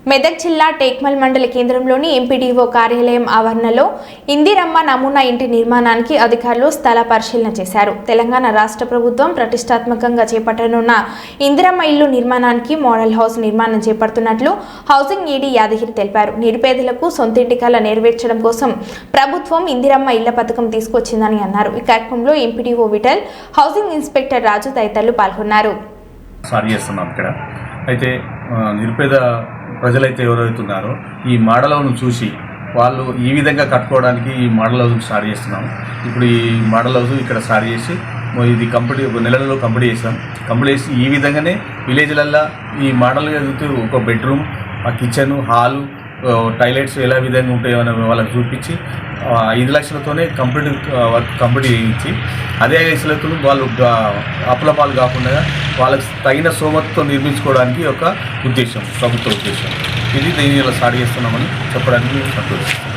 మెదక్ జిల్లా టేక్మల్ మండల కేంద్రంలోని ఎంపీడీఓ కార్యాలయం ఆవరణలో ఇందిరమ్మ నమూనా ఇంటి నిర్మాణానికి అధికారులు స్థల పరిశీలన చేశారు. తెలంగాణ రాష్ట్ర ప్రభుత్వం ప్రతిష్టాత్మకంగా చేపట్టనున్న ఇందిరమ్మ ఇల్లు నిర్మాణానికి మోడల్ హౌస్ నిర్మాణం చేపడుతున్నట్లు హౌసింగ్ ఈడీ యాదగిరి తెలిపారు. నిరుపేదలకు సొంతింటి కల నెరవేర్చడం కోసం ప్రభుత్వం ఇందిరమ్మ ఇళ్ల పథకం తీసుకొచ్చిందని అన్నారు. ఈ కార్యక్రమంలో ఎంపీడీఓ విఠల్, హౌసింగ్ ఇన్స్పెక్టర్ రాజు తదితరులు పాల్గొన్నారు. అయితే నిరుపేద ప్రజలైతే ఎవరైతున్నారో ఈ మోడల్ హౌస్ను చూసి వాళ్ళు ఈ విధంగా కట్టుకోవడానికి ఈ మోడల్ హౌస్ను స్టార్ట్ చేస్తున్నాము. ఇప్పుడు ఈ మోడల్ హౌస్ ఇక్కడ స్టార్ట్ చేసి ఇది ఒక నెలలో కంప్లీట్ చేసాం. కంప్లీట్ చేసి ఈ విధంగానే విలేజ్లల్లో ఈ మోడల్ ఒక బెడ్రూమ్, ఆ కిచెన్, హాలు, టాయిలెట్స్ ఎలా విధంగా ఉంటాయో అని వాళ్ళకి చూపించి 5 లక్షలతోనే వర్క్ కంప్లీట్ చేయించి అదే 5 లక్షలతో వాళ్ళు అప్పుల పాలు కాకుండా వాళ్ళకి తగిన స్తోమతతో నిర్మించుకోవడానికి ఒక ఉద్దేశం, ప్రభుత్వ ఉద్దేశం. ఇది దీన్ని ఇలా స్టార్ట్ చేస్తున్నామని చెప్పడానికి సంతోషిస్తాం.